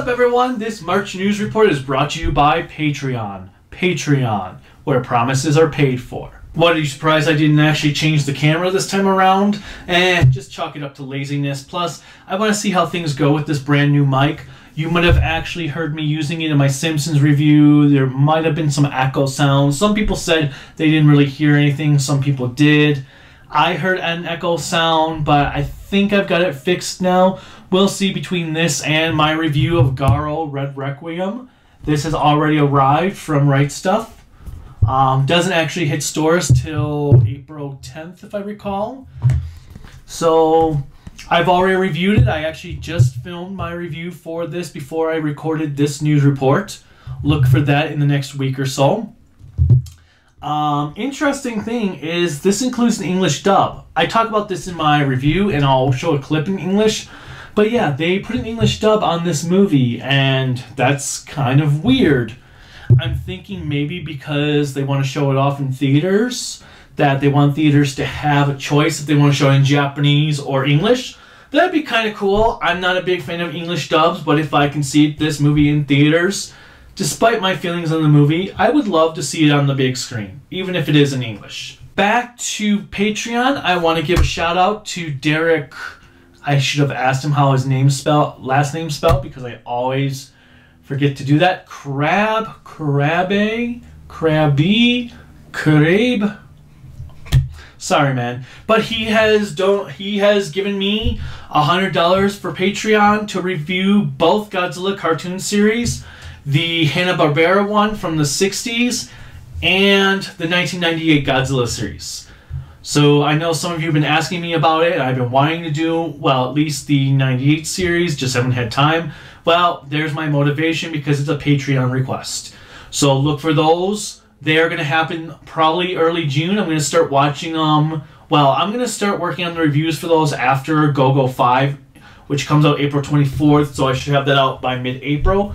up, everyone? This March news report is brought to you by Patreon. Patreon, where promises are paid for. What, are you surprised I didn't actually change the camera this time around? Just chalk it up to laziness. Plus, I want to see how things go with this brand new mic. You might have actually heard me using it in my Simpsons review. There might have been some echo sounds. Some people said they didn't really hear anything. Some people did. I heard an echo sound, but I think I've got it fixed now. We'll see between this and my review of Garo Red Requiem. This has already arrived from Right Stuff. Doesn't actually hit stores till April 10th, if I recall. So I've already reviewed it. I actually just filmed my review for this before I recorded this news report. Look for that in the next week or so. Interesting thing is this includes an English dub. I talk about this in my review and I'll show a clip in English. But yeah, they put an English dub on this movie and that's kind of weird. I'm thinking maybe because they want to show it off in theaters, that they want theaters to have a choice if they want to show it in Japanese or English. That'd be kind of cool. I'm not a big fan of English dubs, but if I can see this movie in theaters, despite my feelings on the movie, I would love to see it on the big screen, even if it is in English. Back to Patreon, I want to give a shout out to Derek. I should have asked him how his last name spelled, because I always forget to do that. Crabe. Sorry, man. But he has given me $100 for Patreon to review both Godzilla cartoon series, the Hanna-Barbera one from the 60s, and the 1998 Godzilla series. So I know some of you have been asking me about it. I've been wanting to do, well, at least the 98 series, just haven't had time. Well, there's my motivation because it's a Patreon request. So look for those. They are going to happen probably early June. I'm going to start watching them. Well, I'm going to start working on the reviews for those after Go-Go 5, which comes out April 24th. So I should have that out by mid-April.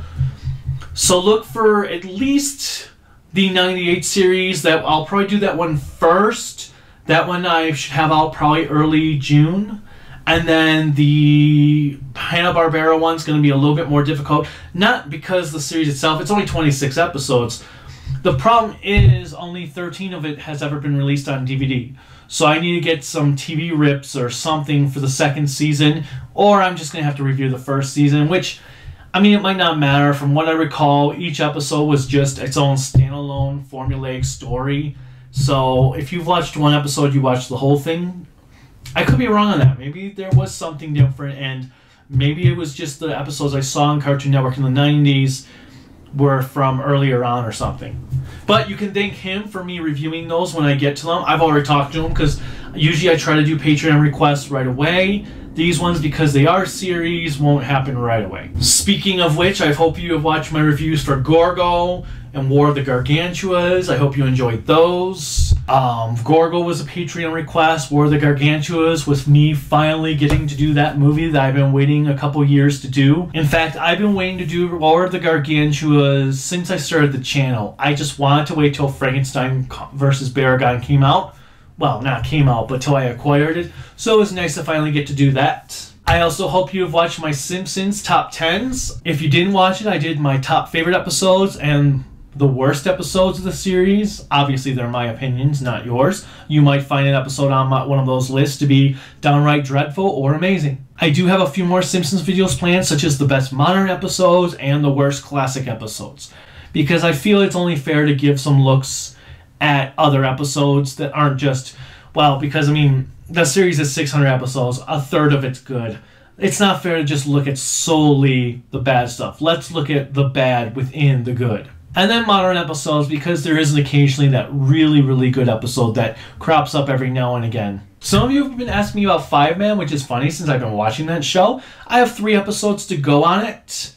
So look for at least the 98 series. That I'll probably do that one first. That one I should have out probably early June. And then the Hanna-Barbera one's going to be a little bit more difficult. Not because the series itself, it's only 26 episodes. The problem is only 13 of it has ever been released on DVD. So I need to get some TV rips or something for the second season. Or I'm just going to have to review the first season, which, I mean, it might not matter. From what I recall, each episode was just its own standalone formulaic story. So if you've watched one episode, you watched the whole thing. I could be wrong on that. Maybe there was something different, and maybe it was just the episodes I saw on Cartoon Network in the 90s were from earlier on or something. But you can thank him for me reviewing those when I get to them. I've already talked to him because usually I try to do Patreon requests right away. These ones, because they are series, won't happen right away. Speaking of which, I hope you have watched my reviews for Gorgo and War of the Gargantuas. I hope you enjoyed those. Gorgo was a Patreon request. War of the Gargantuas was me finally getting to do that movie that I've been waiting a couple years to do. In fact, I've been waiting to do War of the Gargantuas since I started the channel. I just wanted to wait till Frankenstein vs. Baragon came out. Well, not came out, but till I acquired it. So it was nice to finally get to do that. I also hope you have watched my Simpsons top 10s. If you didn't watch it, I did my top favorite episodes and the worst episodes of the series. Obviously, they're my opinions, not yours. You might find an episode on one of those lists to be downright dreadful or amazing. I do have a few more Simpsons videos planned, such as the best modern episodes and the worst classic episodes, because I feel it's only fair to give some looks at other episodes that aren't just, well, because I mean, the series is 600 episodes, a third of it's good. It's not fair to just look at solely the bad stuff. Let's look at the bad within the good. And then modern episodes, because there is occasionally that really, really good episode that crops up every now and again. Some of you have been asking me about Five-Man, which is funny since I've been watching that show. I have 3 episodes to go on it.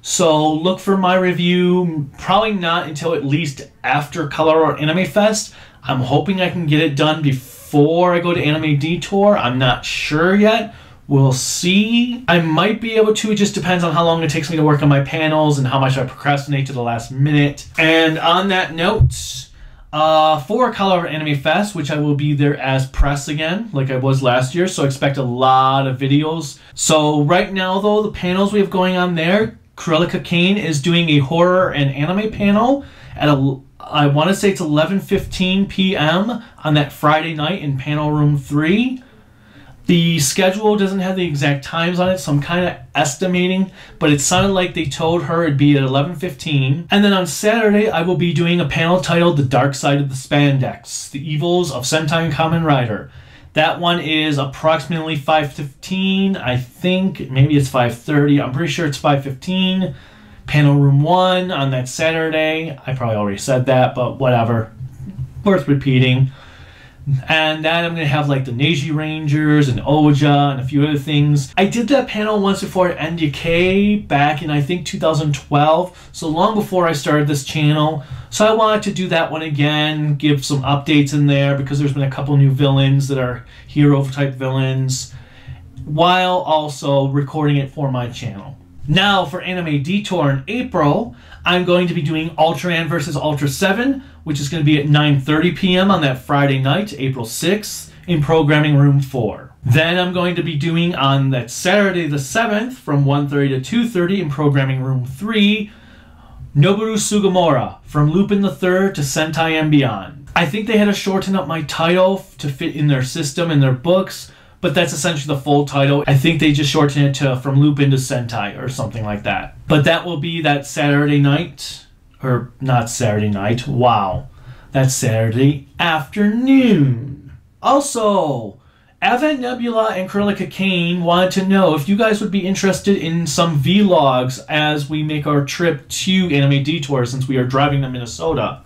So look for my review, probably not until at least after Color or Anime Fest. I'm hoping I can get it done before I go to Anime Detour. I'm not sure yet. We'll see. I might be able to. It just depends on how long it takes me to work on my panels and how much I procrastinate to the last minute. And on that note, for Color Anime Fest, which I will be there as press again, like I was last year, so expect a lot of videos. So right now, though, the panels we have going on there, Kurelika Kane is doing a horror and anime panel at I want to say it's 11:15 p.m. on that Friday night in panel room 3. The schedule doesn't have the exact times on it, so I'm kind of estimating, but it sounded like they told her it'd be at 11:15. And then on Saturday, I will be doing a panel titled The Dark Side of the Spandex, The Evils of Sentai and Kamen Rider. That one is approximately 5:15, I think. Maybe it's 5:30. I'm pretty sure it's 5:15. Panel room 1 on that Saturday. I probably already said that, but whatever. Worth repeating. And then I'm going to have like the Neji Rangers and Oja and a few other things. I did that panel once before at NDK back in I think 2012, so long before I started this channel. So I wanted to do that one again, give some updates in there because there's been a couple new villains that are hero type villains, while also recording it for my channel. Now for Anime Detour in April, I'm going to be doing Ultraman vs. Ultra 7, which is going to be at 9:30 p.m. on that Friday night, April 6th, in Programming Room 4. Then I'm going to be doing on that Saturday the 7th from 1:30 to 2:30 in Programming Room 3, Noboru Sugimura, From Lupin the Third to Sentai and Beyond. I think they had to shorten up my title to fit in their system and their books, but that's essentially the full title. I think they just shortened it to From Lupin to Sentai or something like that. But that will be that Saturday night, or not Saturday night, wow. That's Saturday afternoon. Also, Avant Nebula and Kurelika Kane wanted to know if you guys would be interested in some vlogs as we make our trip to Anime Detour since we are driving to Minnesota.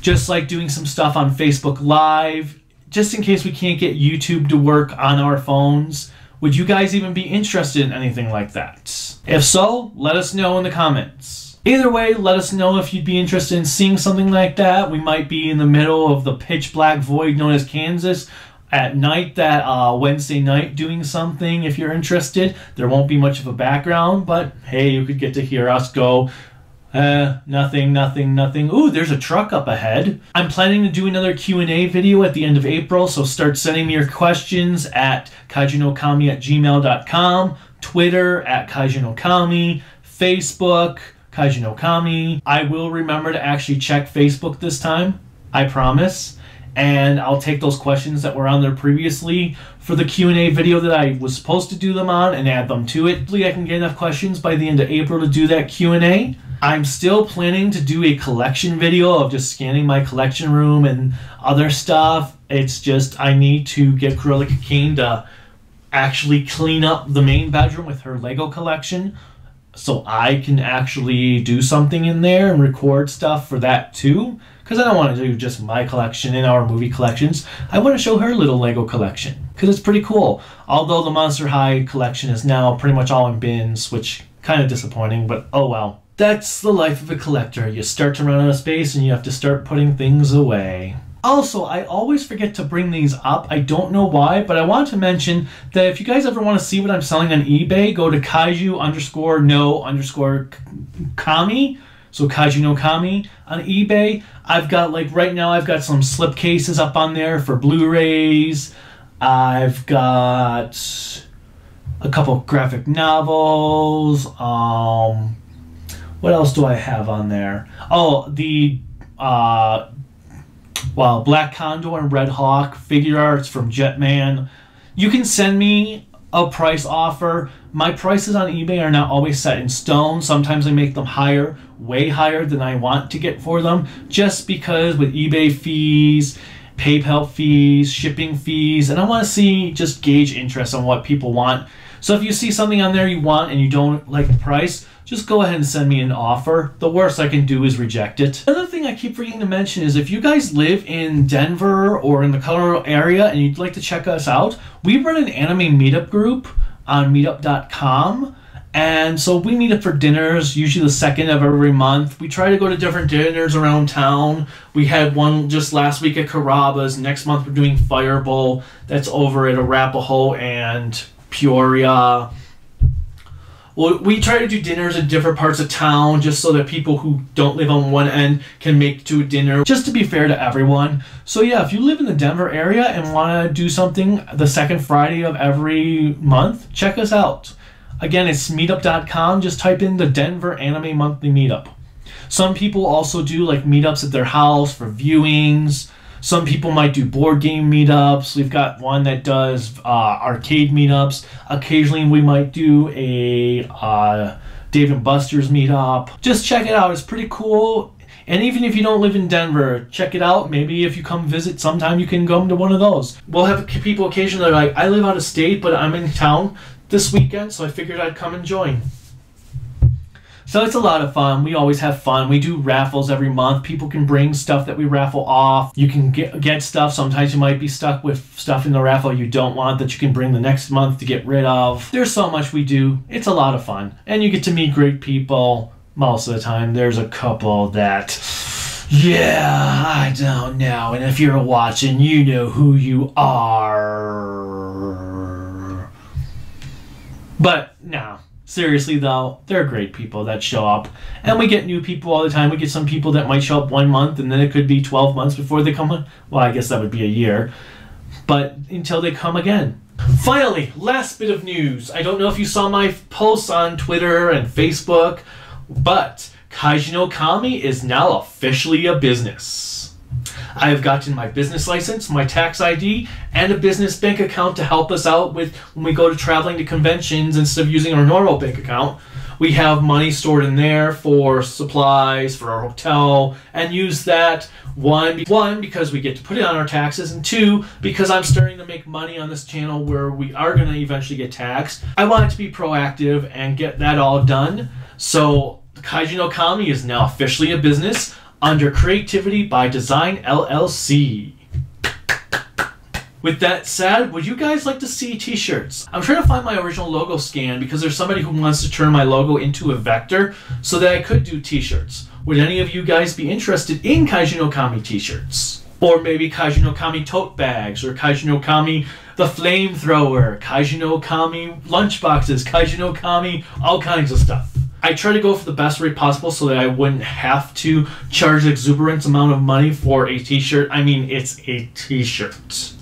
Just like doing some stuff on Facebook Live, just in case we can't get YouTube to work on our phones. Would you guys even be interested in anything like that? If so, let us know in the comments. Either way, let us know if you'd be interested in seeing something like that. We might be in the middle of the pitch black void known as Kansas at night that Wednesday night doing something. If you're interested, there won't be much of a background, but hey, you could get to hear us go nothing. Ooh, there's a truck up ahead. I'm planning to do another Q&A video at the end of April, so start sending me your questions at kaijunokami@gmail.com, Twitter at kaijunokami, Facebook, kaijunokami. I will remember to actually check Facebook this time, I promise, and I'll take those questions that were on there previously for the Q&A video that I was supposed to do them on and add them to it. Hopefully I can get enough questions by the end of April to do that Q&A. I'm still planning to do a collection video of just scanning my collection room and other stuff. It's just I need to get Kurelika Kane to actually clean up the main bedroom with her Lego collection so I can actually do something in there and record stuff for that too. Because I don't want to do just my collection and our movie collections. I want to show her little Lego collection because it's pretty cool. Although the Monster High collection is now pretty much all in bins, which kind of disappointing, but oh well. That's the life of a collector. You start to run out of space and you have to start putting things away. Also, I always forget to bring these up. I don't know why, but I want to mention that if you guys ever want to see what I'm selling on eBay, go to kaiju_no_kami. So Kaiju no Kami on eBay. I've got, like, right now I've got some slip cases up on there for Blu-rays. I've got a couple graphic novels. What else do I have on there? Oh, the Black Condor and Red Hawk figure arts from Jetman. You can send me a price offer. My prices on eBay are not always set in stone. Sometimes I make them higher, way higher than I want to get for them, just because with eBay fees, PayPal fees, shipping fees, and I want to see, just gauge interest on what people want. So if you see something on there you want and you don't like the price, just go ahead and send me an offer. The worst I can do is reject it. Another thing I keep forgetting to mention is if you guys live in Denver or in the Colorado area and you'd like to check us out, we run an anime meetup group on meetup.com. And so we meet up for dinners, usually the second of every month. We try to go to different dinners around town. We had one just last week at Carrabba's. Next month we're doing Fireball. That's over at Arapahoe and Peoria. Well, we try to do dinners in different parts of town just so that people who don't live on one end can make to a dinner, just to be fair to everyone. So yeah, if you live in the Denver area and want to do something the second Friday of every month, check us out. Again, it's meetup.com. Just type in the Denver Anime Monthly Meetup. Some people also do like meetups at their house for viewings. Some people might do board game meetups. We've got one that does arcade meetups. Occasionally we might do a Dave & Buster's meetup. Just check it out. It's pretty cool. And even if you don't live in Denver, check it out. Maybe if you come visit sometime, you can come to one of those. We'll have people occasionally like, I live out of state, but I'm in town this weekend, so I figured I'd come and join. So it's a lot of fun. We always have fun. We do raffles every month. People can bring stuff that we raffle off. You can get stuff. Sometimes you might be stuck with stuff in the raffle you don't want that you can bring the next month to get rid of. There's so much we do. It's a lot of fun. And you get to meet great people most of the time. There's a couple that, yeah, I don't know. And if you're watching, you know who you are. But no. Seriously though, they're great people that show up. And we get new people all the time. We get some people that might show up 1 month and then it could be 12 months before they come. Well, I guess that would be a year. But until they come again. Finally, last bit of news. I don't know if you saw my posts on Twitter and Facebook, but Kaiju no Kami is now officially a business. I have gotten my business license, my tax ID, and a business bank account to help us out with when we go to traveling to conventions instead of using our normal bank account. We have money stored in there for supplies, for our hotel, and use that, one, because we get to put it on our taxes, and two, because I'm starting to make money on this channel where we are going to eventually get taxed. I wanted to be proactive and get that all done. So Kaiju no Kami is now officially a business under Creativity by Design LLC. With that said, would you guys like to see t-shirts? I'm trying to find my original logo scan because there's somebody who wants to turn my logo into a vector so that I could do t-shirts. Would any of you guys be interested in Kaiju no Kami t-shirts? Or maybe Kaiju no Kami tote bags, or Kaiju no Kami the flamethrower, Kaiju no Kami lunchboxes, Kaiju no Kami all kinds of stuff. I try to go for the best rate possible so that I wouldn't have to charge an exuberant amount of money for a t-shirt. I mean, it's a t-shirt.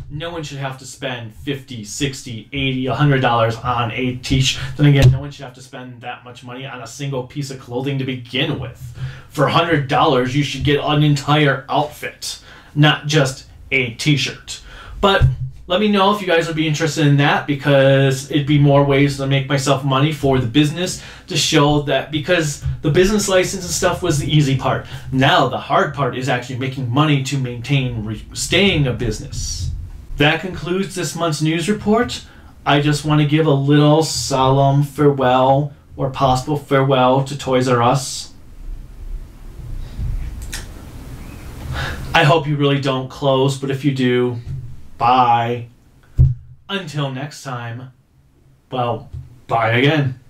No one should have to spend $50, $60, $80, $100 on a t-shirt. Then again, no one should have to spend that much money on a single piece of clothing to begin with. For $100, you should get an entire outfit, not just a t-shirt. But let me know if you guys would be interested in that, because it'd be more ways to make myself money for the business, to show that, because the business license and stuff was the easy part. Now the hard part is actually making money to maintain staying a business. That concludes this month's news report. I just want to give a little solemn farewell, or possible farewell, to Toys R Us. I hope you really don't close, but if you do, bye. Until next time, well, bye again.